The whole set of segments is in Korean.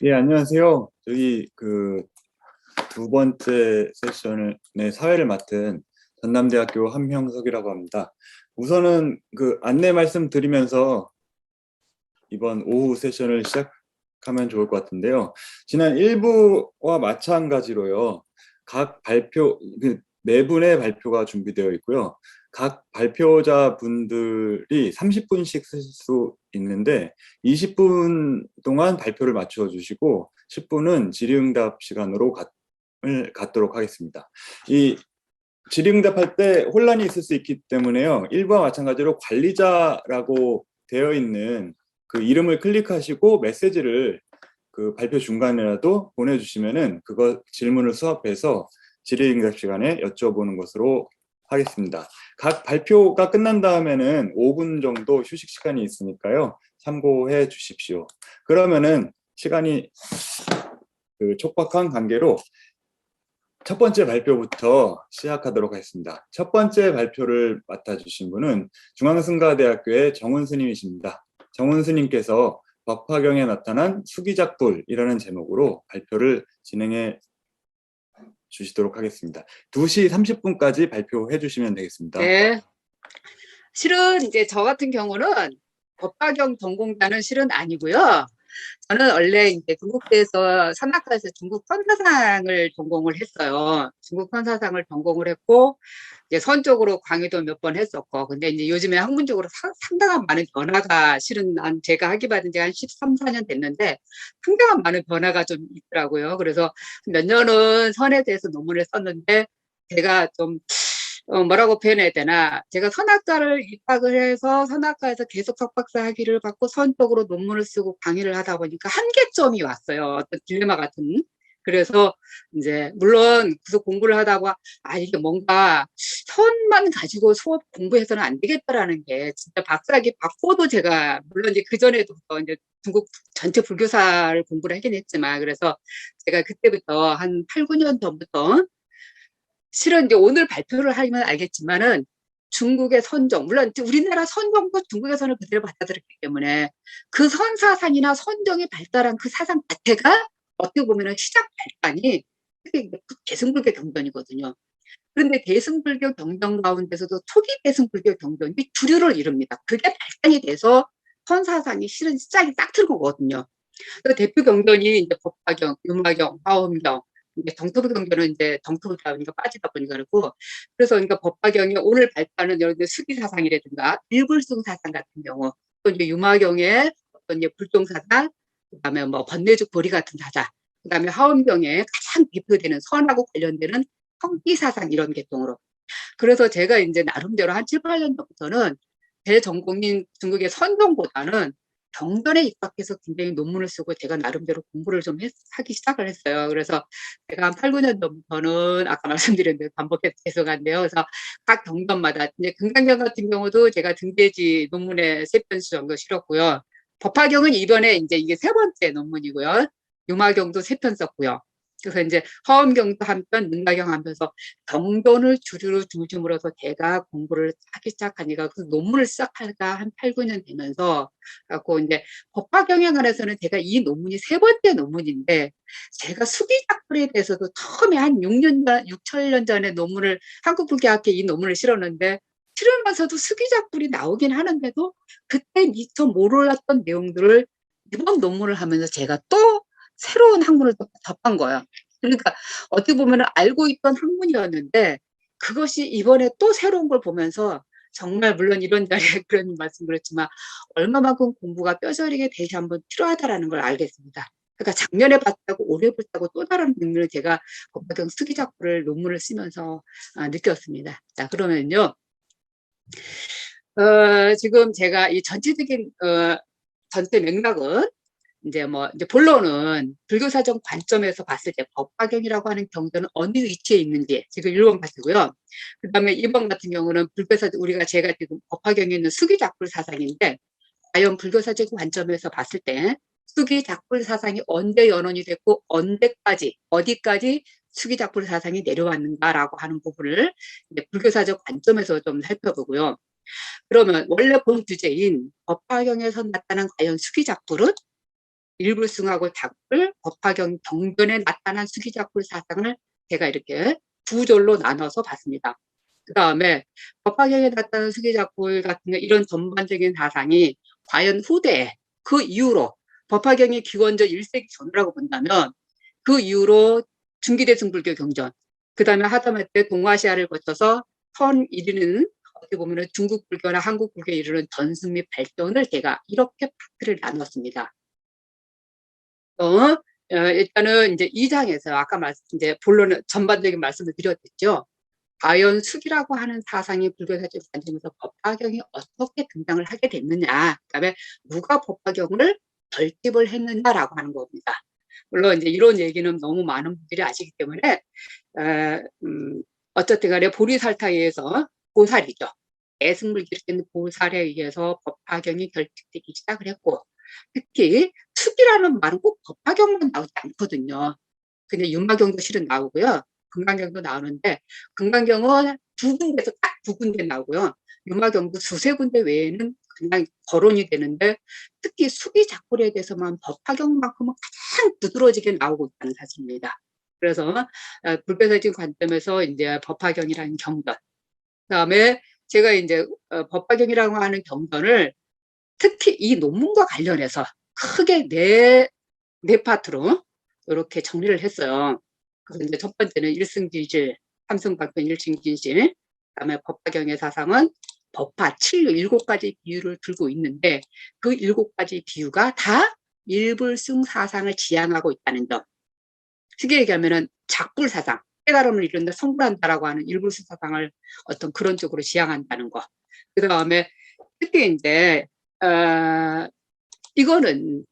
예, 안녕하세요. 저희 두 번째 세션의 사회를 맡은 전남대학교 한명석이라고 합니다. 우선은 안내 말씀드리면서 이번 오후 세션을 시작하면 좋을 것 같은데요. 지난 1부와 마찬가지로요. 각 발표, 네 분의 발표가 준비되어 있고요. 각 발표자 분들이 30분씩 쓸 수 있는데 20분 동안 발표를 맞춰 주시고 10분은 질의응답 시간으로 갖도록 하겠습니다. 이 질의응답할 때 혼란이 있을 수 있기 때문에요. 1부와 마찬가지로 관리자라고 되어 있는 그 이름을 클릭하시고 메시지를 그 발표 중간이라도 보내주시면은 그거 질문을 수합해서 질의응답 시간에 여쭤보는 것으로 하겠습니다. 각 발표가 끝난 다음에는 5분 정도 휴식 시간이 있으니까요. 참고해 주십시오. 그러면은 시간이 촉박한 관계로 첫 번째 발표부터 시작하도록 하겠습니다. 첫 번째 발표를 맡아주신 분은 중앙승가대학교의 정훈 스님이십니다. 정훈 스님께서 법화경에 나타난 수기작불이라는 제목으로 발표를 진행해 주시도록 하겠습니다. 2시 30분까지 발표해 주시면 되겠습니다. 네. 실은 이제 저 같은 경우는 법화경 전공자는 실은 아니고요. 저는 원래 이제 중국대에서 산악과에서 중국 선사상을 전공을 했어요. 중국 선사상을 전공을 했고, 이제 선적으로 강의도 몇 번 했었고, 근데 이제 요즘에 학문적으로 상당한 많은 변화가 실은 제가 학위 받은 지 한 13, 14년 됐는데, 상당한 많은 변화가 좀 있더라고요. 그래서 몇 년은 선에 대해서 논문을 썼는데, 제가 좀 뭐라고 표현해야 되나. 제가 선악과를 입학을 해서 선악과에서 계속 석박사 학위를 받고 선적으로 논문을 쓰고 강의를 하다 보니까 한계점이 왔어요. 어떤 딜레마 같은. 그래서 이제 물론 계속 공부를 하다 보면 이게 뭔가 선만 가지고 수업 공부해서는 안 되겠다라는 게 진짜 박사학위 받고도 제가 물론 이제 그전에도 이제 중국 전체 불교사를 공부를 하긴 했지만 그래서 제가 그때부터 한 8, 9년 전부터 실은 이제 오늘 발표를 하면 알겠지만은 중국의 선정, 물론 우리나라 선정도 중국의 선을 그대로 받아들였기 때문에 그 선사상이나 선정이 발달한 그 사상 자체가 어떻게 보면은 시작 발단이 대승불교 경전이거든요. 그런데 대승불교 경전 가운데서도 초기 대승불교 경전이 주류를 이룹니다. 그게 발단이 돼서 선사상이 실은 시작이 딱 튼 거거든요. 그 대표 경전이 이제 법화경, 유마경, 화엄경, 이제 정토부 경전은 이제 정토부다 보니까 빠지다 보니까 그렇고, 그래서 그러니까 법화경이 오늘 발표하는 여러 수기 사상이라든가 일불승 사상 같은 경우, 또 이제 유마경의 어떤 이제 불종 사상, 그다음에 뭐 번뇌죽 보리 같은 사상, 그다음에 화엄경의 가장 대표되는 선하고 관련되는 성기 사상 이런 계통으로. 그래서 제가 이제 나름대로 한 7, 8년 전부터는 제 전공인 중국의 선종보다는 경전에 입각해서 굉장히 논문을 쓰고 제가 나름대로 공부를 좀 하기 시작을 했어요. 그래서 제가 한 8, 9년 전부터는 아까 말씀드린 대로 반복해서 죄송한데요. 그래서 각 경전마다 이제 금강경 같은 경우도 제가 등재지 논문에 3편씩 정도 실었고요. 법화경은 이번에 이제 이게 3번째 논문이고요. 유마경도 3편 썼고요. 그래서 이제 화엄경도 한 편, 문마경 하면서 경전을 주류로 중심으로 해서 제가 공부를 하기 시작하니까 그 논문을 시작하니까 한 8, 9년 되면서 갖고 이제 법화경에 관해서는 제가 이 논문이 3번째 논문인데 제가 수기작불에 대해서도 처음에 한 6년 전, 6, 7년 전에 논문을 한국불교학회 이 논문을 실었는데 실으면서도 수기작불이 나오긴 하는데도 그때 미처 몰랐던 내용들을 이번 논문을 하면서 제가 또 새로운 학문을 또 접한 거예요. 그러니까 어떻게 보면 알고 있던 학문이었는데 그것이 이번에 또 새로운 걸 보면서 정말 물론 이런 자리에 그런 말씀드렸지만 얼마만큼 공부가 뼈저리게 다시 한번 필요하다라는 걸 알겠습니다. 그러니까 작년에 봤다고 올해 봤다고 또 다른 의미를 제가 법화경 수기작불을 논문을 쓰면서 느꼈습니다. 자, 그러면요. 지금 제가 이 전체적인 전체 맥락은 이제 본론은 불교사적 관점에서 봤을 때 법화경이라고 하는 경전은 어느 위치에 있는지 지금 1번 파트고요. 그 다음에 2번 같은 경우는 제가 지금 법화경에 있는 수기작불 사상인데 과연 불교사적 관점에서 봤을 때 수기작불 사상이 언제 연원이 됐고 어디까지 수기작불 사상이 내려왔는가라고 하는 부분을 이제 불교사적 관점에서 좀 살펴보고요. 그러면 원래 본 주제인 법화경에서 나타난 과연 수기작불은 일불승하고 작불, 법화경 경전에 나타난 수기작불 사상을 제가 이렇게 두 절로 나눠서 봤습니다. 그 다음에 법화경에 나타난 수기작불 같은 이런 전반적인 사상이 과연 후대에 그 이후로 법화경이 기원전 1세기 전이라고 본다면 그 이후로 중기대승불교 경전, 그 다음에 하다못해 동아시아를 거쳐서 선 이르는 어떻게 보면 중국 불교나 한국 불교에 이르는 전승 및 발전을 제가 이렇게 파트를 나눴습니다. 일단은 이제 2장에서 아까 이제 본론은 전반적인 말씀을 드렸겠죠. 과연 숙이라고 하는 사상이 불교사적 관점에서 법화경이 어떻게 등장을 하게 됐느냐, 그다음에 누가 법화경을 결집을 했느냐라고 하는 겁니다. 물론 이제 이런 얘기는 너무 많은 분들이 아시기 때문에 어쨌든 간에 보리살타에서 보살이죠. 애승불 기록된 보살에 의해서 법화경이 결집되기 시작을 했고, 특히 숙이라는 말은 꼭 법화경만 나오지 않거든요. 근데 윤마경도 실은 나오고요. 금강경도 나오는데, 금강경은 두 군데에서 딱 두 군데 나오고요. 윤마경도 두세 군데 외에는 그냥 거론이 되는데, 특히 수기작불에 대해서만 법화경만큼은 가장 두드러지게 나오고 있다는 사실입니다. 그래서 불교사적 관점에서 이제 법화경이라는 경전, 그다음에 제가 이제 법화경이라고 하는 경전을 특히 이 논문과 관련해서 크게 네 파트로 이렇게 정리를 했어요. 그래서 이제 첫 번째는 일승지질, 삼승박변 일승진실, 그다음에 법화경의 사상은 법화 7가지 비유를 들고 있는데 그 7가지 비유가 다 일불승 사상을 지향하고 있다는 점. 쉽게 얘기하면은 작불 사상, 깨달음을 이루는데 성불한다라고 하는 일불승 사상을 어떤 그런 쪽으로 지향한다는 거. 그 다음에 특히 이제 이거는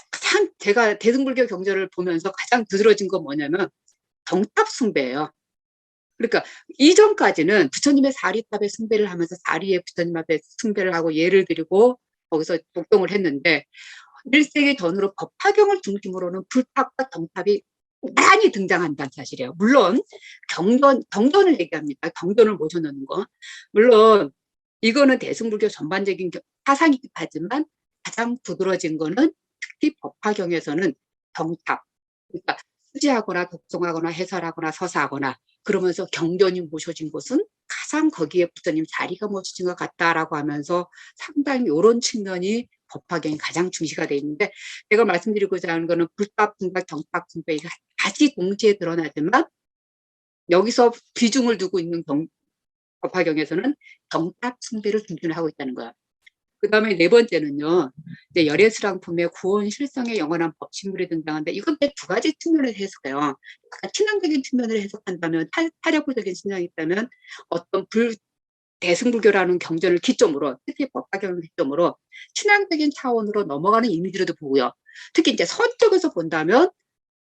가장 제가 대승불교 경전을 보면서 가장 두드러진 건 뭐냐면 정탑 숭배예요. 그러니까 이전까지는 부처님의 사리탑에 숭배를 하면서 사리에 부처님 앞에 숭배를 하고 예를 드리고 거기서 독동을 했는데 1세기 전으로 법화경을 중심으로는 불탑과 정탑이 많이 등장한다는 사실이에요. 물론 경전을 얘기합니다. 경전을 모셔놓는 거. 물론 이거는 대승불교 전반적인 사상이긴 하지만 가장 두드러진 거는 특히 법화경에서는 정탑, 그러니까 수지하거나 독송하거나 해설하거나 서사하거나 그러면서 경전이 모셔진 곳은 가장 거기에 부처님 자리가 모셔진 것 같다라고 하면서 상당히 이런 측면이 법화경이 가장 중시가 되어 있는데, 제가 말씀드리고자 하는 거는 불탑승배, 정탑승배가 다시 동시에 드러나지만 여기서 비중을 두고 있는 법화경에서는 정탑승배를 중심하고 있다는 거야. 그 다음에 네 번째는요, 이제 열애스랑품의 구원 실성의 영원한 법신물이 등장하는데 이건 두 가지 측면에서 해석해요. 약간 친환적인 측면을 해석한다면, 타력부적인 신앙이 있다면 어떤 대승불교라는 경전을 기점으로, 특히 법화경을 기점으로 친환적인 차원으로 넘어가는 이미지로도 보고요. 특히 이제 서쪽에서 본다면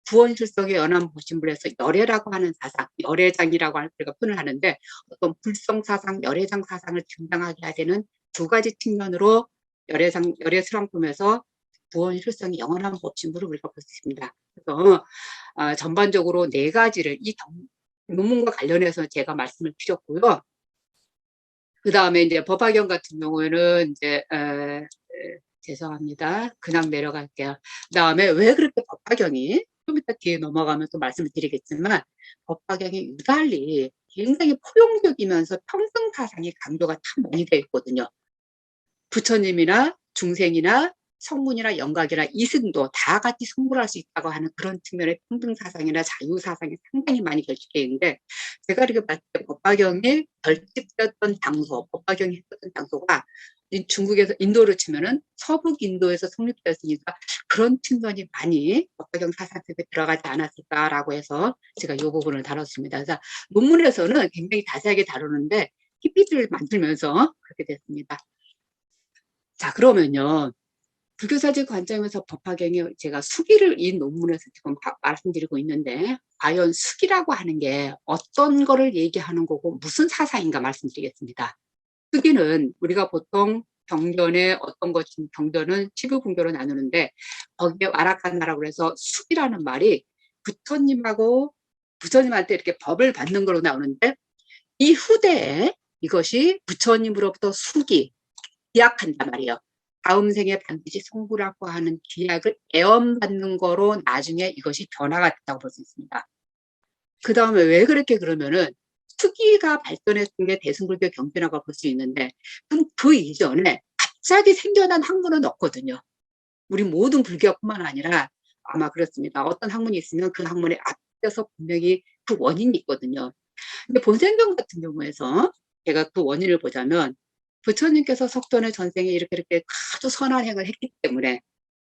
구원실성의 연한 보신물에서 열애라고 하는 사상, 열애장이라고 우리가 표현을 하는데 어떤 불성사상, 열애장 사상을 등장하게 해야 되는 두 가지 측면으로 열애수랑품에서 구원실성이 영원한 법신물을 우리가 볼 수 있습니다. 그래서 전반적으로 네 가지를 이 논문과 관련해서 제가 말씀을 드렸고요. 그 다음에 이제 법화경 같은 경우에는 이제 죄송합니다. 그냥 내려갈게요. 그 다음에 왜 그렇게 법화경이 좀 이따 뒤에 넘어가면 또 말씀을 드리겠지만 법화경이 유달리 굉장히 포용적이면서 평등 사상의 강조가 참 많이 되어 있거든요. 부처님이나 중생이나 성문이나 영각이나 이승도 다 같이 성불할 수 있다고 하는 그런 측면의 평등 사상이나 자유 사상이 상당히 많이 결집되어 있는데, 제가 이렇게 봤을 때 법화경이 결집되었던 장소, 법화경이 했었던 장소가 중국에서 인도로 치면은 서북 인도에서 성립되었으니까 그런 측면이 많이 법화경 사상 속에 들어가지 않았을까라고 해서 제가 이 부분을 다뤘습니다. 그래서 논문에서는 굉장히 자세하게 다루는데 PPT를 만들면서 그렇게 됐습니다. 자, 그러면요, 불교사적 관점에서 법화경이 제가 수기를 이 논문에서 지금 말씀드리고 있는데 과연 수기라고 하는 게 어떤 거를 얘기하는 거고 무슨 사상인가 말씀드리겠습니다. 수기는 우리가 보통 경전의 어떤 것, 경전은 12분교로 나누는데 거기에 와라칸나라고 해서 수기라는 말이 부처님한테 이렇게 법을 받는 걸로 나오는데 이 후대에 이것이 부처님으로부터 수기, 기약한단 말이에요. 다음 생에 반드시 성불하고 하는 기약을 애엄받는 거로 나중에 이것이 변화가 됐다고 볼 수 있습니다. 그 다음에 왜 그렇게 그러면은 수기가 발전했던 게 대승불교 경전이라고 볼 수 있는데 그럼 그 이전에 갑자기 생겨난 학문은 없거든요. 우리 모든 불교뿐만 아니라 아마 그렇습니다. 어떤 학문이 있으면 그 학문에 앞서서 분명히 그 원인이 있거든요. 근데 본생경 같은 경우에서 제가 그 원인을 보자면 부처님께서 석존의 전생에 이렇게 아주 선한 행을 했기 때문에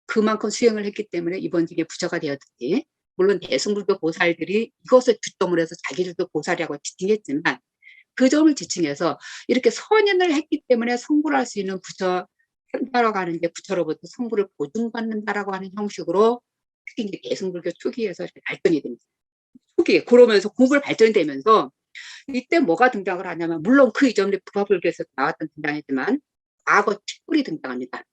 그만큼 수행을 했기 때문에 이번 생에 부처가 되었듯이 물론 대승불교 보살들이 이것을 주점으로 해서 자기들도 보살이라고 지칭했지만 그 점을 지칭해서 이렇게 선인을 했기 때문에 성불할 수 있는 부처 한다라고 하는 게 부처로부터 성불을 보증받는다라고 하는 형식으로 특히 이제 대승불교 초기에서 발전이 됩니다. 초기에 그러면서 공부를 발전되면서 이때 뭐가 등장을 하냐면 물론 그 이전에 부파불교에서 나왔던 등장이지만 과거 책불이 등장합니다.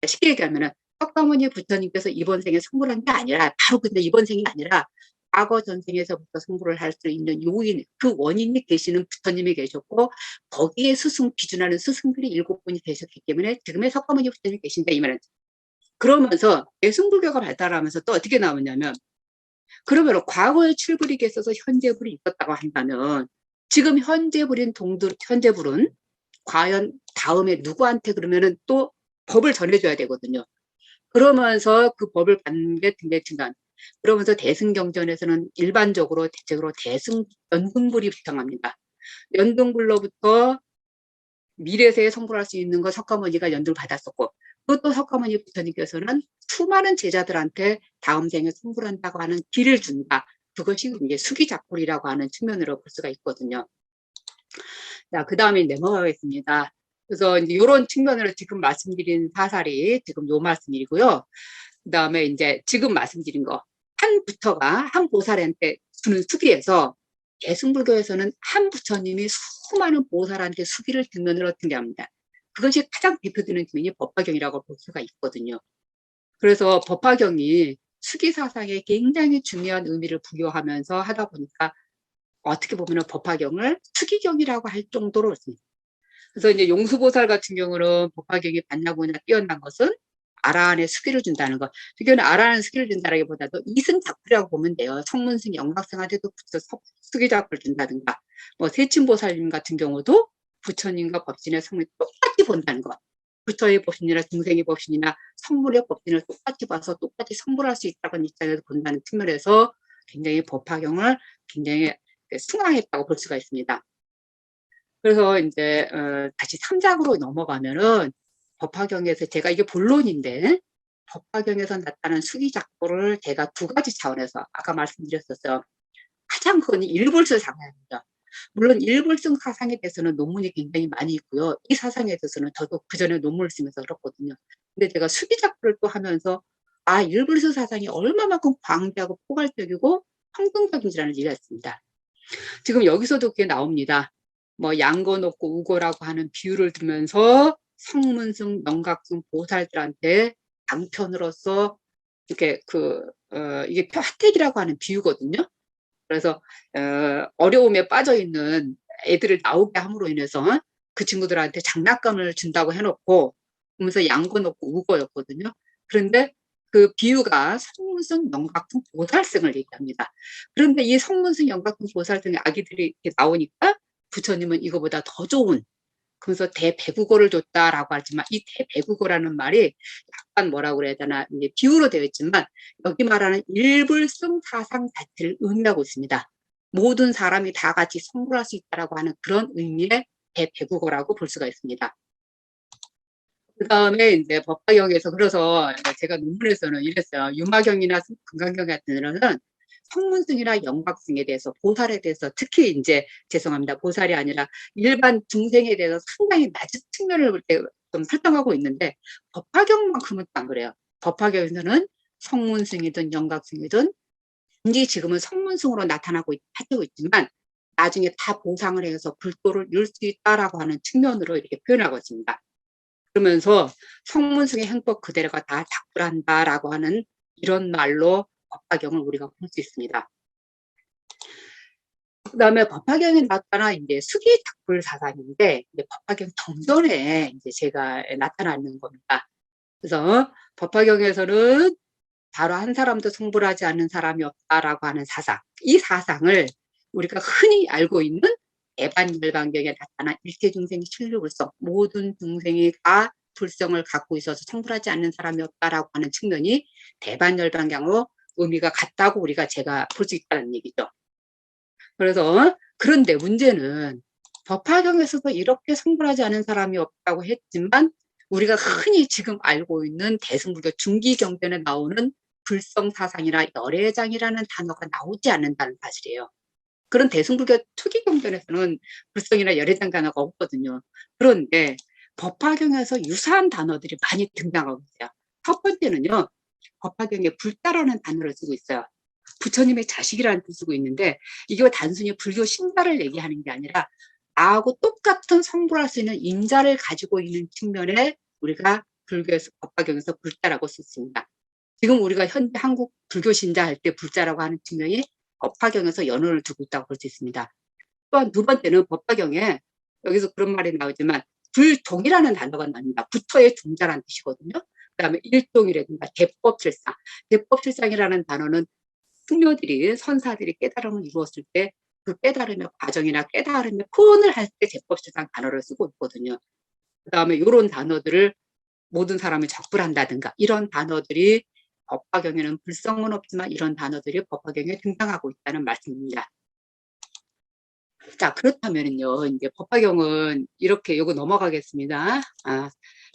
쉽게 얘기하면은 석가모니 부처님께서 이번 생에 성불한 게 아니라 바로 근데 이번 생이 아니라 과거 전생에서부터 성불을 할 수 있는 요인, 그 원인이 계시는 부처님이 계셨고 거기에 스승 기준하는 스승들이 7분이 계셨기 때문에 지금의 석가모니 부처님이 계신다 이 말은. 그러면서 대승불교가 발달하면서 또 어떻게 나오냐면 그러면 과거에 출불이 있어서 현재불이 있었다고 한다면 지금 현재불인 현재불은 과연 다음에 누구한테 그러면은 또 법을 전해줘야 되거든요. 그러면서 그 법을 받는 게 굉장히 중요한. 그러면서 대승경전에서는 일반적으로 대체적으로 연등불이 부탁합니다. 연등불로부터 미래세에 성불할 수 있는 거 석가모니가 연등을 받았었고 또 석가모니 부처님께서는 수많은 제자들한테 다음 생에 성불한다고 하는 길을 준다. 그것이 이제 수기작불이라고 하는 측면으로 볼 수가 있거든요. 자, 그 다음에 넘어가겠습니다. 그래서 이제 이런 측면으로 지금 말씀드린 사살이 지금 요 말씀이고요. 그 다음에 이제 지금 말씀드린 거. 한 부처가 한 보살한테 주는 수기에서 대승불교에서는 한 부처님이 수많은 보살한테 수기를 뒷면으로 등장합니다. 그것이 가장 대표되는 기면이 법화경이라고 볼 수가 있거든요. 그래서 법화경이 수기 사상에 굉장히 중요한 의미를 부여하면서 하다 보니까 어떻게 보면 법화경을 수기경이라고 할 정도로 그래서 이제 용수보살 같은 경우는 법화경이 반나고나 뛰어난 것은 아라한에 수기를 준다는 것. 이거는 아라한에 수기를 준다라기보다도 이승작불이라고 보면 돼요. 성문승 영각승한테도 수기작불을 준다든가. 뭐 세친보살님 같은 경우도 부처님과 법신의 성을 똑같이 본다는 것. 부처의 법신이나 중생의 법신이나 성물의 법신을 똑같이 봐서 똑같이 성불할 수 있다는 입장에서 본다는 측면에서 굉장히 법화경을 굉장히 숭앙했다고 볼 수가 있습니다. 그래서 이제 다시 3장으로 넘어가면은 법화경에서 제가 이게 본론인데 법화경에서 나타난 수기작보를 제가 두 가지 차원에서 아까 말씀드렸었어요. 가장 큰 일불설 상상입니다. 물론 일불성 사상에 대해서는 논문이 굉장히 많이 있고요. 이 사상에 대해서는 저도 그 전에 논문을 쓰면서 그렇거든요. 근데 제가 수기작보를 또 하면서 일불성 사상이 얼마만큼 광대하고 포괄적이고 평등적인지라는 얘기가 있습니다. 지금 여기서도 그게 나옵니다. 뭐 양거 놓고 우거라고 하는 비유를 들면서 성문승, 명각승 보살들한테 방편으로서 이렇게 이게 화택이라고 하는 비유거든요. 그래서 어려움에 빠져 있는 애들을 나오게 함으로 인해서 그 친구들한테 장난감을 준다고 해놓고 그러면서 양거 놓고 우거였거든요. 그런데 그 비유가 성문승, 영각승, 보살승을 얘기합니다. 그런데 이 성문승, 영각승, 보살승의 아기들이 이렇게 나오니까 부처님은 이거보다 더 좋은 그래서 대배국어를 줬다라고 하지만 이 대배국어라는 말이 약간 뭐라고 그래야 되나 이제 비유로 되어 있지만 여기 말하는 일불승 사상 자체를 의미하고 있습니다. 모든 사람이 다 같이 성불할 수 있다라고 하는 그런 의미의 대배국어라고 볼 수가 있습니다. 그 다음에 이제 법화경에서 그래서 제가 논문에서는 이랬어요. 유마경이나 금강경 같은 데는 성문승이나 영각승에 대해서 보살에 대해서 특히 이제 죄송합니다. 보살이 아니라 일반 중생에 대해서 상당히 낮은 측면을 좀 설정하고 있는데 법화경만큼은 안 그래요. 법화경에서는 성문승이든 영각승이든 단지 지금은 성문승으로 나타나고 있지만 나중에 다 보상을 해서 불도를 이룰 수 있다라고 하는 측면으로 이렇게 표현하고 있습니다. 그러면서 성문승의 행법 그대로가 다 작불한다라고 하는 이런 말로 법화경을 우리가 볼 수 있습니다. 그다음에 법화경에 나타난 이제 수기작불 사상인데 이제 법화경 정전에 이제 제가 나타나는 겁니다. 그래서 법화경에서는 바로 한 사람도 성불하지 않는 사람이 없다라고 하는 사상, 이 사상을 우리가 흔히 알고 있는 대반열반경에 나타난 일체중생이 실루불성, 모든 중생이 다 불성을 갖고 있어서 성불하지 않는 사람이 없다라고 하는 측면이 대반열반경으로 의미가 같다고 제가 볼 수 있다는 얘기죠. 그래서 그런데 문제는 법화경에서도 이렇게 성불하지 않은 사람이 없다고 했지만 우리가 흔히 지금 알고 있는 대승불교 중기경전에 나오는 불성사상이나 열애장이라는 단어가 나오지 않는다는 사실이에요. 그런 대승불교 초기경전에서는 불성이나 열애장 단어가 없거든요. 그런데 법화경에서 유사한 단어들이 많이 등장하고 있어요. 첫 번째는요, 법화경에 불자라는 단어를 쓰고 있어요. 부처님의 자식이라는 뜻을 쓰고 있는데 이게 단순히 불교 신자를 얘기하는 게 아니라 나하고 똑같은 성불할 수 있는 인자를 가지고 있는 측면에 우리가 불교에서 법화경에서 불자라고 썼습니다. 지금 우리가 현재 한국 불교 신자 할 때 불자라고 하는 측면이 법화경에서 연원을 두고 있다고 볼 수 있습니다. 또한 두 번째는 법화경에 여기서 그런 말이 나오지만 불종이라는 단어가 나옵니다. 부처의 종자라는 뜻이거든요. 그다음에 일종이라든가 대법실상, 대법실상이라는 단어는 승려들이 선사들이 깨달음을 이루었을 때 그 깨달음의 과정이나 깨달음의 표현을 할 때 제법실상 단어를 쓰고 있거든요. 그 다음에 이런 단어들을 모든 사람을 적불한다든가 이런 단어들이 법화경에는 불성은 없지만 이런 단어들이 법화경에 등장하고 있다는 말씀입니다. 자, 그렇다면은요, 이제 법화경은 이렇게 요거 넘어가겠습니다.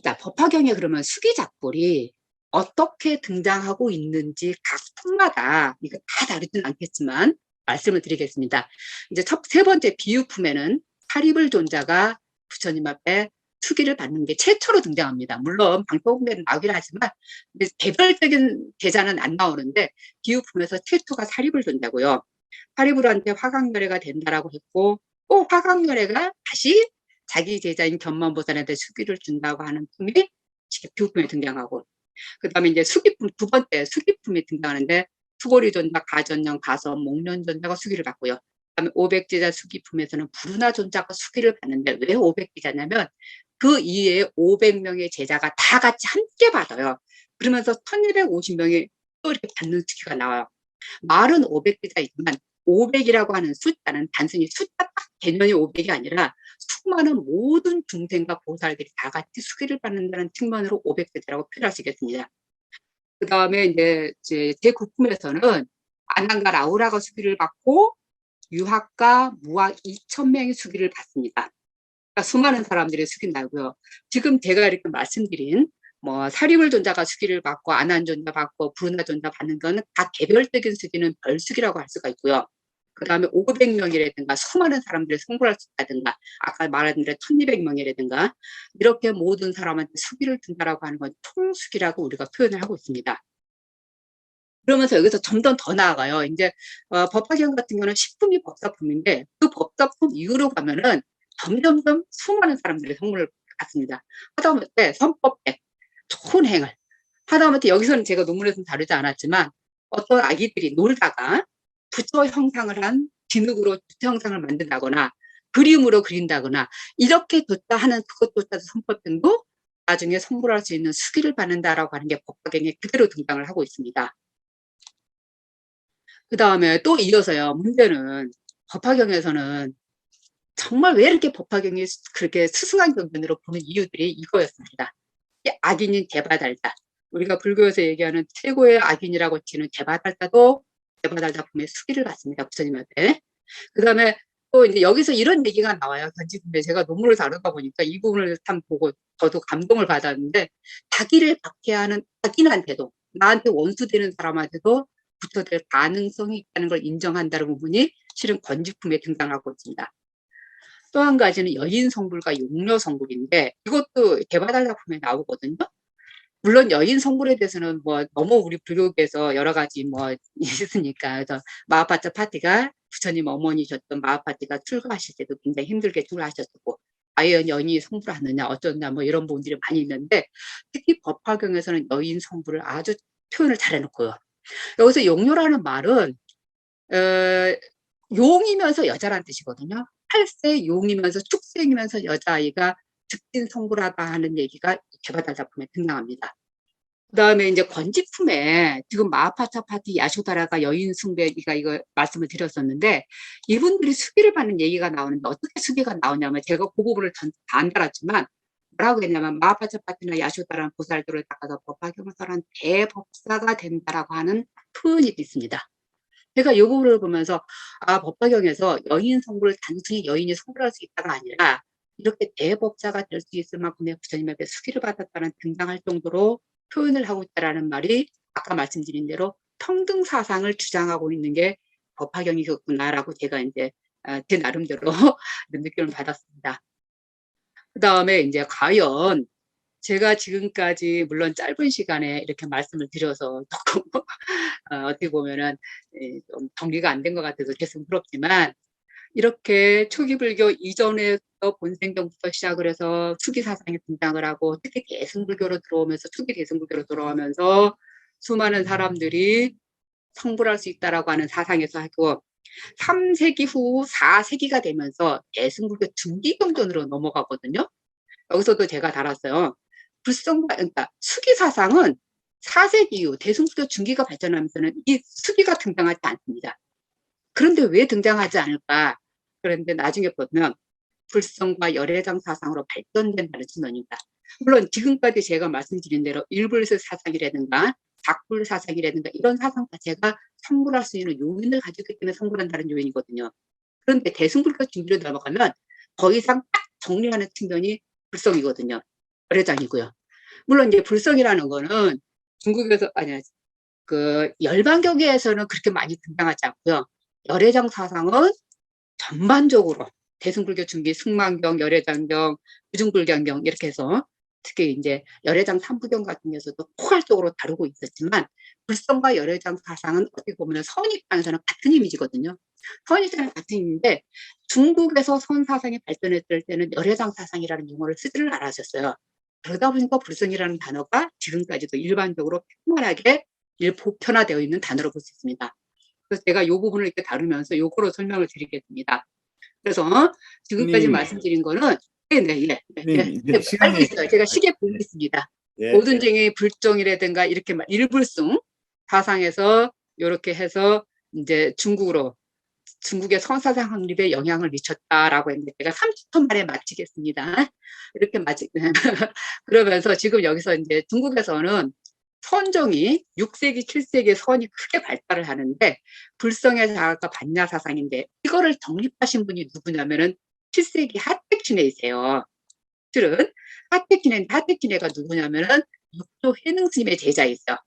자, 법화경에 그러면 수기작불이 어떻게 등장하고 있는지 각 품마다 이거 다 다르진 않겠지만 말씀을 드리겠습니다. 이제 세 번째 비유품에는 사리불 존자가 부처님 앞에 수기를 받는 게 최초로 등장합니다. 물론 방법에는 나오긴 하지만 개별적인 계자는 안 나오는데 비유품에서 최초가 사리불 존자고요. 사리불한테 화강열애가 된다라고 했고 또 화강열애가 다시 자기 제자인 견만보살한테 수기를 준다고 하는 품이 비유품에 등장하고 그 다음에 이제 수기품 두 번째 수기품이 등장하는데 수고리존자, 가전령, 가서, 목련존자가 수기를 받고요. 그다음에 오백제자 수기품에서는 부르나 존자가 수기를 받는데 왜 오백제자냐면 그 이외에 500명의 제자가 다 같이 함께 받아요. 그러면서 1250명이 또 이렇게 받는 수기가 나와요. 말은 500제자이지만 500이라고 하는 숫자는 단순히 숫자 딱 개념이 500이 아니라 수많은 모든 중생과 보살들이 다 같이 수기를 받는다는 측면으로 500제자라고 표현할 수 있겠습니다. 그 다음에 이제 제9품에서는 아난과 라우라가 수기를 받고 유학과 무학 2000명이 수기를 받습니다. 그러니까 수많은 사람들이 수기를 나고요. 지금 제가 이렇게 말씀드린 뭐 사리불 존자가 수기를 받고 아난 존자 받고 부르나 존자 받는 거는 각 개별적인 수기는 별수기라고 할 수가 있고요. 그 다음에 500명이라든가 수많은 사람들이 성불할 수 있다든가 아까 말한 대로 1200명이라든가 이렇게 모든 사람한테 수기를 준다라고 하는 건 총수기라고 우리가 표현을 하고 있습니다. 그러면서 여기서 점점 더 나아가요. 이제 법화경 같은 경우는 식품이 법사품인데 그 법사품 이후로 가면은 점점점 수많은 사람들이 성물을 갖습니다. 하다못해 선법에 좋은 행을 하다못해 여기서는 제가 논문에서는 다루지 않았지만 어떤 아기들이 놀다가 부처 형상을 한 진흙으로 부처 형상을 만든다거나 그림으로 그린다거나 이렇게 뒀다 하는 그것조차도 선법행도 나중에 성불할 수 있는 수기를 받는다라고 하는 게 법화경에 그대로 등장을 하고 있습니다. 그 다음에 또 이어서요. 문제는 법화경에서는 정말 왜 이렇게 법화경이 그렇게 스승한 경전으로 보는 이유들이 이거였습니다. 악인인 대바달자. 우리가 불교에서 얘기하는 최고의 악인이라고 치는 대바달자도 대바달자 품에 수기를 받습니다. 부처님한테. 그 다음에 또 이제 여기서 이런 얘기가 나와요. 견지품에 제가 논문을 다루다 보니까 이 부분을 참 보고 저도 감동을 받았는데 자기를 박해하는 악인한테도 나한테 원수되는 사람한테도 부처될 가능성이 있다는 걸 인정한다는 부분이 실은 건지품에 등장하고 있습니다. 또 한 가지는 여인성불과 용녀성불인데 이것도 대바달라품에 나오거든요. 물론 여인성불에 대해서는 뭐 너무 우리 불교계에서 여러 가지 뭐 있으니까 그래서 마하파트 파티가 부처님 어머니셨던 마하파티가 출가하실 때도 굉장히 힘들게 출가하셨고 과연 여인이 성불하느냐 어쩌냐 뭐 이런 부분들이 많이 있는데 특히 법화경에서는 여인성불을 아주 표현을 잘 해놓고요. 여기서 용녀라는 말은 용이면서 여자란 뜻이거든요. 8세 용이면서 축생이면서 여자아이가 즉진성불하다 하는 얘기가 개바다 작품에 등장합니다. 그다음에 이제 권지품에 지금 마하파차파티 야쇼다라가 여인 숭배가 이거 말씀을 드렸었는데 이분들이 수비를 받는 얘기가 나오는데 어떻게 수비가 나오냐면 제가 그 부분을 다 안 달았지만 뭐라고 했냐면 마하파차파티나 야쇼다라는 보살들을 닦아서 법화경을 설한 대법사가 된다라고 하는 표현이 있습니다. 제가 이 부분을 보면서 법화경에서 여인 성불을 단순히 여인이 성불할 수 있다가 아니라 이렇게 대법자가 될 수 있을 만큼의 부처님에게 수기를 받았다는 등장할 정도로 표현을 하고 있다라는 말이 아까 말씀드린 대로 평등 사상을 주장하고 있는 게 법화경이었구나라고 제가 이제 제 나름대로 느낌을 받았습니다. 그 다음에 이제 과연 제가 지금까지 물론 짧은 시간에 이렇게 말씀을 드려서 조금 어떻게 보면은 좀 정리가 안 된 것 같아서 죄송스럽지만 이렇게 초기 불교 이전에서 본생경부터 시작을 해서 수기 사상이 등장을 하고 특히 대승불교로 들어오면서 초기 대승불교로 들어오면서 수많은 사람들이 성불할 수 있다라고 하는 사상에서 하고 3세기 후 4세기가 되면서 대승불교 중기경전으로 넘어가거든요. 여기서도 제가 달았어요. 그러니까 수기 사상은 4세기 이후 대승불교 중기가 발전하면서는 이 수기가 등장하지 않습니다. 그런데 왜 등장하지 않을까? 그런데 나중에 보면 불성과 열애장 사상으로 발전된다는 증언입니다. 물론 지금까지 제가 말씀드린 대로 일불스 사상이라든가 작불 사상이라든가 이런 사상 자체가 성불할 수 있는 요인을 가지고 있기 때문에 성불한다는 요인이거든요. 그런데 대승불교 중기로 넘어가면 더 이상 딱 정리하는 측면이 불성이거든요. 열애장이고요. 물론 이제 불성이라는 거는 중국에서 열반경계에서는 그렇게 많이 등장하지 않고요. 열애장 사상은 전반적으로 대승불교 중기 승만경, 열애장경, 부중불경경 이렇게 해서 특히 이제 열애장 삼부경 같은 데서도 포괄적으로 다루고 있었지만 불성과 열애장 사상은 어떻게 보면 선입관에서는 같은 이미지거든요. 선입관은 같은 이미지인데 중국에서 선 사상이 발전했을 때는 열애장 사상이라는 용어를 쓰지를 않았었어요. 그러다 보니까 불성이라는 단어가 지금까지도 일반적으로 평만하게 보편화되어 있는 단어로 볼 수 있습니다. 그래서 제가 이 부분을 이렇게 다루면서 요거로 설명을 드리겠습니다. 그래서 지금까지 말씀드린 거는 이제 알고 시간이 있어요. 제가 시계 보고 있습니다. 모든 중에 불정이라든가 이렇게 일불승 사상에서 이렇게 해서 이제 중국의 선사상 확립에 영향을 미쳤다라고 했는데 제가 30분 만에 마치겠습니다. 이렇게 그러면서 지금 여기서 이제 중국에서는 선종이 6세기, 7세기에 선이 크게 발달을 하는데 불성의 자아가 반야 사상인데 이거를 정립하신 분이 누구냐면은 7세기 하택진해이세요. 실은 하택진해가 누구냐면은 육조 회능 스님의 제자이죠.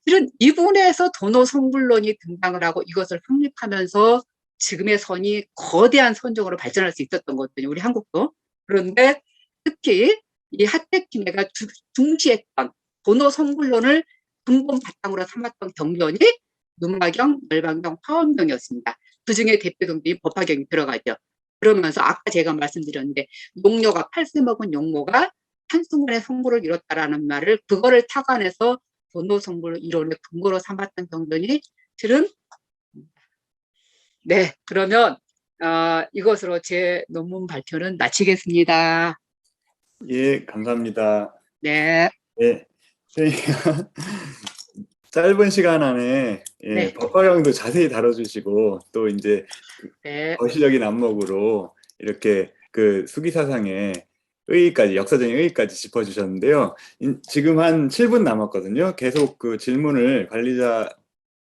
실은 이분에서 도노성불론이 등장을 하고 이것을 확립하면서 지금의 선이 거대한 선종으로 발전할 수 있었던 거거든요. 우리 한국도. 그런데 특히 이 하택진해가 중시했던 도노성불론을 근본 바탕으로 삼았던 경전이 눈마경, 열반경, 화엄경이었습니다. 그중에 대표 경전이 법화경이 들어가죠. 그러면서 아까 제가 말씀드렸는데 용녀가 8세 먹은 용모가 한순간에 성불을 이뤘다라는 말을 그거를 타관해서 도노성불 이론의 근거로 삼았던 경전이 실은 그러면 이것으로 제 논문 발표는 마치겠습니다. 예, 감사합니다. 네. 예, 저희가 짧은 시간 안에 법화경도 자세히 다뤄주시고 또 이제 거시적인 안목으로 이렇게 그 수기 사상의 의의까지 역사적인 의의까지 짚어주셨는데요. 지금 한 7분 남았거든요. 계속 그 질문을 관리자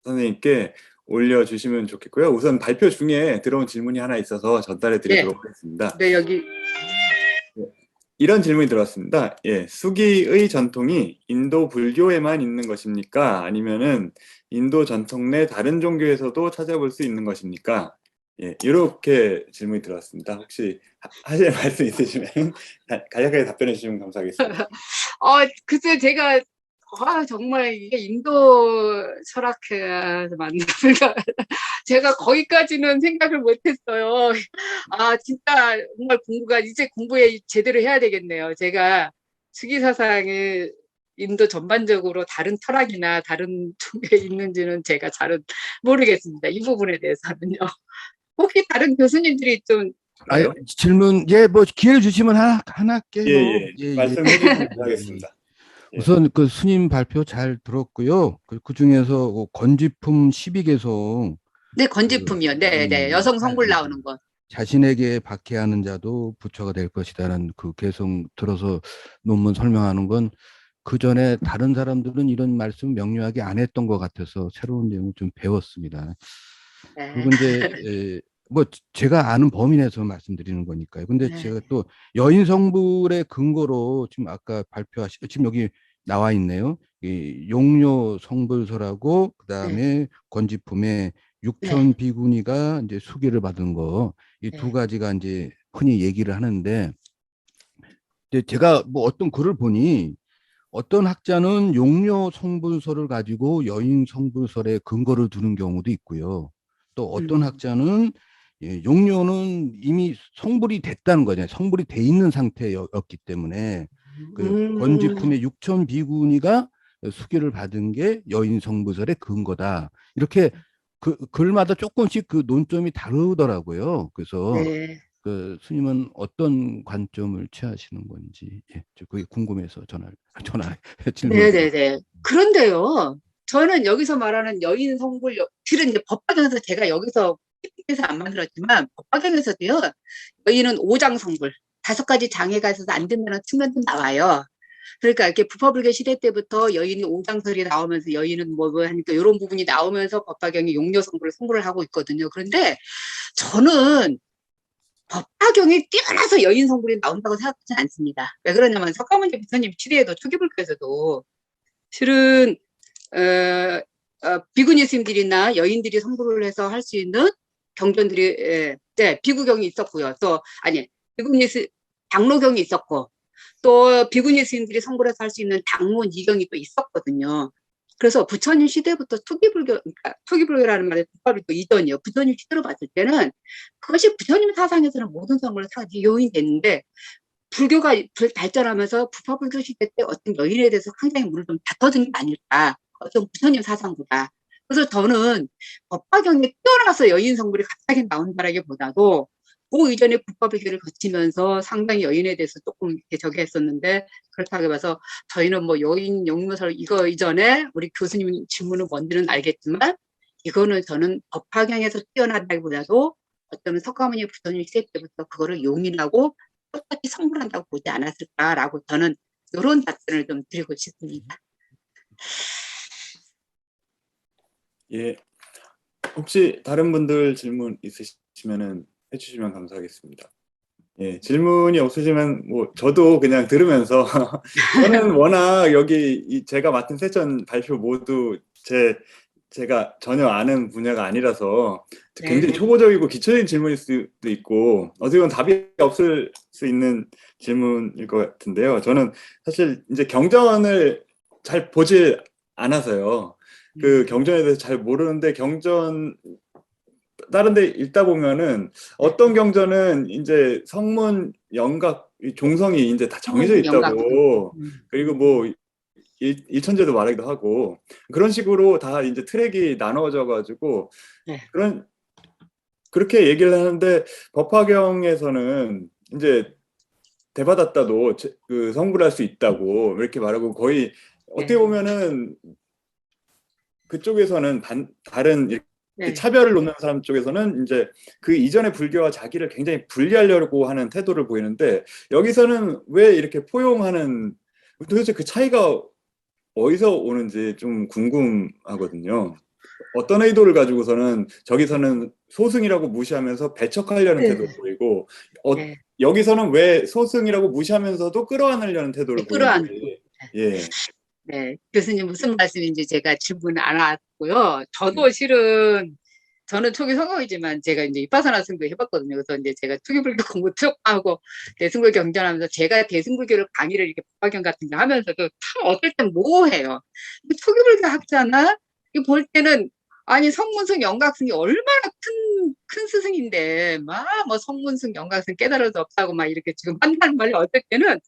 선생님께 올려주시면 좋겠고요. 우선 발표 중에 들어온 질문이 하나 있어서 전달해 드리도록 하겠습니다. 여기 이런 질문이 들어왔습니다. 수기의 전통이 인도 불교에만 있는 것입니까? 아니면은 인도 전통 내 다른 종교에서도 찾아볼 수 있는 것입니까? 이렇게 질문이 들어왔습니다. 혹시 하실 말씀 있으시면 간략하게 답변해 주시면 감사하겠습니다. 글쎄 제가 정말 이게 인도 철학에 맞는 제가 거기까지는 생각을 못했어요. 진짜 정말 이제 공부에 제대로 해야 되겠네요. 제가 수기사상이 인도 전반적으로 다른 철학이나 다른 종교에 있는지는 제가 잘은 모르겠습니다. 이 부분에 대해서는요. 혹시 다른 교수님들이 좀 아니, 가요? 질문, 예, 뭐, 기회를 주시면 하나 할게요. 예. 예, 예. 말씀해 주시면 예. 감사하겠습니다. 예. 우선 그 스님 발표 잘 들었고요. 그 중에서 건지품 12개송, 네, 그, 건지품이요. 네, 네. 여성 성불 나오는 거. 자신에게 박해하는 자도 부처가 될 것이다라는 그 개송 들어서 논문 설명하는 건 그 전에 다른 사람들은 이런 말씀 명료하게 안 했던 것 같아서 새로운 내용을 좀 배웠습니다. 네. 그리고 이제 뭐 제가 아는 범위 내에서 말씀드리는 거니까요. 근데 네. 제가 또 여인 성불의 근거로 지금 아까 지금 여기 나와 있네요. 이 용료 성불서라고 그다음에 건지품에 육천 비구니가 이제 수기를 받은 거, 이 두 가지가 이제 흔히 얘기를 하는데, 이제 제가 뭐 어떤 글을 보니 어떤 학자는 용료 성불서를 가지고 여인 성불설에 근거를 두는 경우도 있고요. 또 어떤 학자는 용료는 이미 성불이 됐다는 거잖아요. 성불이 돼 있는 상태였기 때문에 그 건지품의 육천 비구니가 수기를 받은 게 여인 성불설의 근거다. 이렇게 그 글마다 조금씩 그 논점이 다르더라고요. 그래서 그 스님은 어떤 관점을 취하시는 건지, 예, 그게 궁금해서 질문을 드렸습니다. 네네네. 그런데요, 저는 여기서 말하는 여인 성불, 실은 이제 법화경에서 제가 여기서 PPT에서 안 만들었지만, 법화경에서도요, 여인은 오장 성불, 5가지 장애가 있어서 안 된다는 측면도 나와요. 그러니까 이렇게 부파불교 시대 때부터 여인이 오장설이 나오면서 여인은 뭐 하니까 이런 부분이 나오면서 법화경이 용료 성불을 성불을 하고 있거든요. 그런데 저는 법화경이 뛰어나서 여인 성불이 나온다고 생각하지 않습니다. 왜 그러냐면 석가모니 부처님 시대에도 초기불교에서도 실은 비구니 스님들이나 여인들이 성불을 해서 할 수 있는 경전들이 네, 비구경이 있었고요. 또 아니 비구니 장로경이 있었고 또 비구니 스님들이 성불해서 할 수 있는 당문 이경이 또 있었거든요. 그래서 부처님 시대부터 투기불교, 그러니까 투기불교라는 말이 불법불교 이전이요. 부처님 시대로 봤을 때는 그것이 부처님 사상에서는 모든 성불을 요인됐는데 불교가 발전하면서 부파불교 시대 때 어떤 여인에 대해서 굉장히 물을 좀 다퉈준 게 아닐까. 어떤 부처님 사상보다. 그래서 저는 법화경에 뛰어나서 여인 성불이 갑자기 나온다라기보다도 그 이전에 국가불교를 거치면서 상당히 여인에 대해서 조금 이렇게 저기 했었는데 그렇다고 해서 저희는 뭐 여인 용모설 이거 이전에 우리 교수님 질문은 뭔지는 알겠지만 이거는 저는 법화경에서 뛰어나다기보다도 어쩌면 석가모니 부처님 시대 때부터 그거를 용인하고 똑같이 성불한다고 보지 않았을까라고 저는 이런 답변을 좀 드리고 싶습니다. 예. 혹시 다른 분들 질문 있으시면은 해주시면 감사하겠습니다. 예, 질문이 없으시면 뭐 저도 그냥 들으면서 저는 워낙 여기 제가 맡은 세션 발표 모두 제가 전혀 아는 분야가 아니라서 굉장히 초보적이고 기초적인 질문일 수도 있고 어떻게 보면 답이 없을 수 있는 질문일 것 같은데요. 저는 사실 이제 경전을 잘 보질 않아서요. 그 경전에 대해서 잘 모르는데 경전 다른 데 읽다 보면은 어떤 경전은 이제 성문 영각 종성이 이제 다 정해져 있다고 그리고 뭐 일천제도 말하기도 하고 그런 식으로 다 이제 트랙이 나눠져 가지고 그렇게 얘기를 하는데 법화경에서는 이제 대받았다도 그 성불할 수 있다고 이렇게 말하고 거의 어떻게 보면은 그쪽에서는 다른 차별을 놓는 사람 쪽에서는 이제 그 이전의 불교와 자기를 굉장히 분리하려고 하는 태도를 보이는데 여기서는 왜 이렇게 포용하는 도대체 그 차이가 어디서 오는지 좀 궁금하거든요. 어떤 의도를 가지고서는 저기서는 소승이라고 무시하면서 배척하려는 태도를 보이고 여기서는 왜 소승이라고 무시하면서도 끌어안으려는 태도를 보이는지. 예. 네, 교수님 무슨 말씀인지 제가 질문을 안 왔고요. 저도 실은 저는 초기 성공이지만 제가 이제 위파사나 승부 해봤거든요. 그래서 이제 제가 초기불교 공부 쭉 하고 대승불교 경전하면서 제가 대승불교를 강의를 이렇게 법화경 같은 거 하면서도 참 어떨 땐 모호해요. 초기불교 학자나 이거 볼 때는 아니 성문승 영각승이 얼마나 큰 스승인데 막 뭐 성문승 영각승 깨달을 수 없다고 막 이렇게 지금 한다는 말이 어떨 때는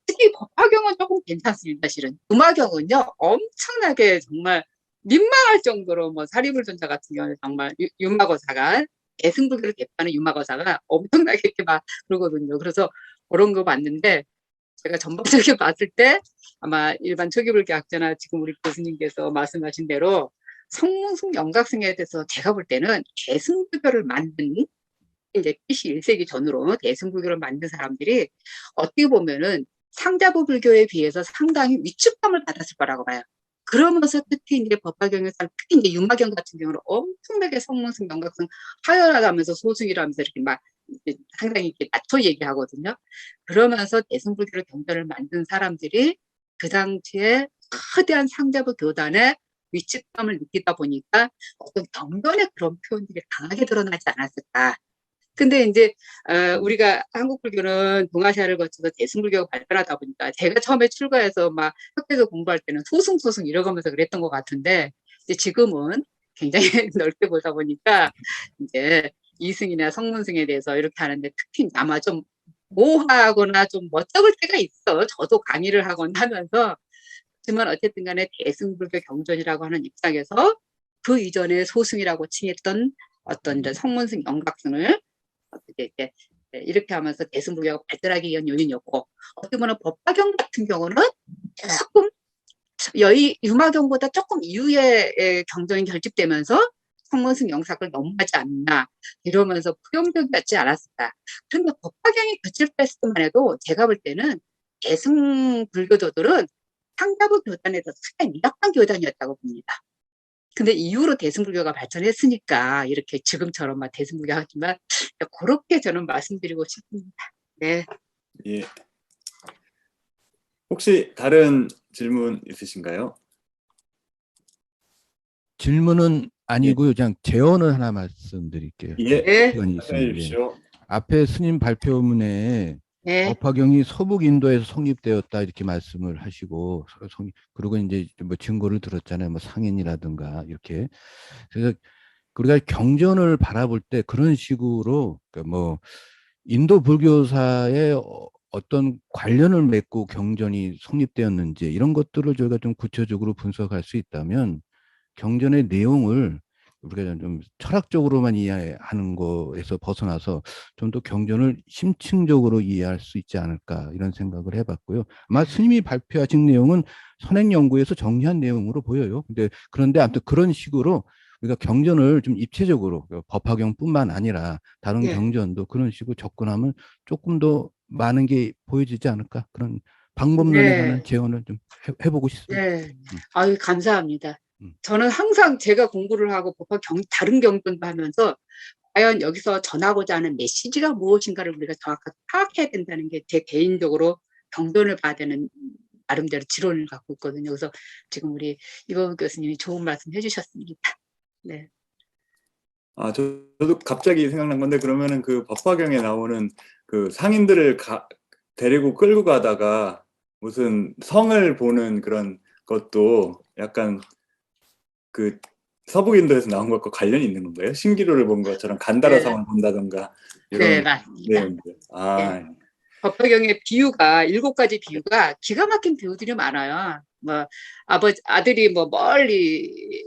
특히 법화경은 조금 괜찮습니다. 실은 음화경은요 엄청나게 정말 민망할 정도로 뭐 사리불존자 같은 경우는 정말 윤마고사가 대승불교를 대표하는 유마거사가 엄청나게 이렇게 막 그러거든요. 그래서 그런 거 봤는데 제가 전반적으로 봤을 때 아마 일반 초기불교 학자나 지금 우리 교수님께서 말씀하신 대로 성문승 영각승에 대해서 제가 볼 때는 대승불교를 만든 이제 BC 1세기 전으로 대승불교를 만든 사람들이 어떻게 보면은 상자부 불교에 비해서 상당히 위축감을 받았을 거라고 봐요. 그러면서 특히 이제 법화경에서 특히 이제 유마경 같은 경우는 엄청나게 성문승, 영각승 하열하면서 소승이라면서 이렇게 막 상당히 이렇게 낮춰 얘기하거든요. 그러면서 대승불교를 경전을 만든 사람들이 그 당시에 거대한 상자부 교단의 위축감을 느끼다 보니까 어떤 경전의 그런 표현들이 강하게 드러나지 않았을까. 근데 이제 우리가 한국 불교는 동아시아를 거쳐서 대승불교가 발달하다 보니까 제가 처음에 출가해서 막 학교에서 공부할 때는 소승 이러면서 그랬던 것 같은데 이제 지금은 굉장히 넓게 보다 보니까 이제 이승이나 성문승에 대해서 이렇게 하는데 특히 아마 좀 모호하거나 좀 멋쩍을 때가 있어. 저도 강의를 하곤 하면서. 하지만 어쨌든 간에 대승불교 경전이라고 하는 입장에서 그 이전에 소승이라고 칭했던 어떤 이제 성문승, 영각승을 어떻게 이렇게 하면서 대승불교가 발달하기 위한 요인이었고 어떻게 보면 법화경 같은 경우는 조금 유마경보다 조금 이후에 경전이 결집되면서 성문승 영삭을 넘어가지 않나 이러면서 포용력이 같지 않았을까. 그런데 법화경이 결집됐을 때만 해도 제가 볼 때는 대승불교도들은 상자부 교단에서 상당히 미약한 교단이었다고 봅니다. 근데 이후로 대승불교가 발전했으니까 이렇게 지금처럼 막 대승불교 하지만 그렇게 저는 말씀드리고 싶습니다. 네. 예. 혹시 다른 질문 있으신가요? 질문은 아니고요. 그냥 제언을 하나 말씀드릴게요. 예. 네. 시간이 말씀해 있으면. 주십시오. 앞에 스님 발표문에 네. 법화경이 서북 인도에서 성립되었다 이렇게 말씀을 하시고 그리고 이제 뭐 증거를 들었잖아요. 뭐 상인이라든가 이렇게. 그래서 우리가 경전을 바라볼 때 그런 식으로 뭐 인도 불교사의 어떤 관련을 맺고 경전이 성립되었는지 이런 것들을 저희가 좀 구체적으로 분석할 수 있다면 경전의 내용을 우리가 좀 철학적으로만 이해하는 거에서 벗어나서 좀 더 경전을 심층적으로 이해할 수 있지 않을까 이런 생각을 해봤고요. 아마 스님이 발표하신 내용은 선행연구에서 정리한 내용으로 보여요. 그런데 아무튼 그런 식으로 우리가 경전을 좀 입체적으로 법화경뿐만 아니라 다른 네. 경전도 그런 식으로 접근하면 조금 더 많은 게 보여지지 않을까 그런 방법론에 네. 관한 제언을 좀 해보고 싶습니다. 네. 아유, 감사합니다. 음. 저는 항상 제가 공부를 하고 다른 경전도 하면서 과연 여기서 전하고자 하는 메시지가 무엇인가를 우리가 정확하게 파악해야 된다는 게 제 개인적으로 경전을 봐야 되는 나름대로 지론을 갖고 있거든요. 그래서 지금 우리 이범우 교수님이 좋은 말씀 해주셨습니다. 네. 아, 저도 갑자기 생각난 건데 그러면은 그 법화경에 나오는 그 상인들을 데리고 끌고 가다가 무슨 성을 보는 그런 것도 약간 그 서북인도에서 나온 것과 관련이 있는 건가요? 신기루를 본 것처럼 간다라 네. 성을 본다던가 네, 이런 맞습니다. 내용들. 아, 네. 법화경의 비유가 7가지 비유가 기가 막힌 비유들이 많아요. 뭐 아들이 뭐 멀리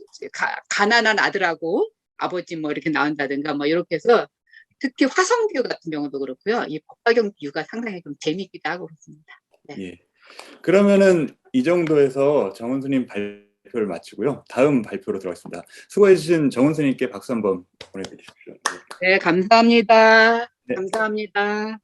가난한 아들하고 아버지 뭐 이렇게 나온다든가 뭐 이렇게 해서 특히 화성 비유 같은 경우도 그렇고요. 이 법화경 비유가 상당히 좀 재미있기도 하고 그렇습니다. 네. 예. 그러면은 이 정도에서 정은수님 발표를 마치고요. 다음 발표로 들어가겠습니다. 수고해주신 정은수님께 박수 한번 보내드리십시오. 네, 감사합니다. 네. 감사합니다.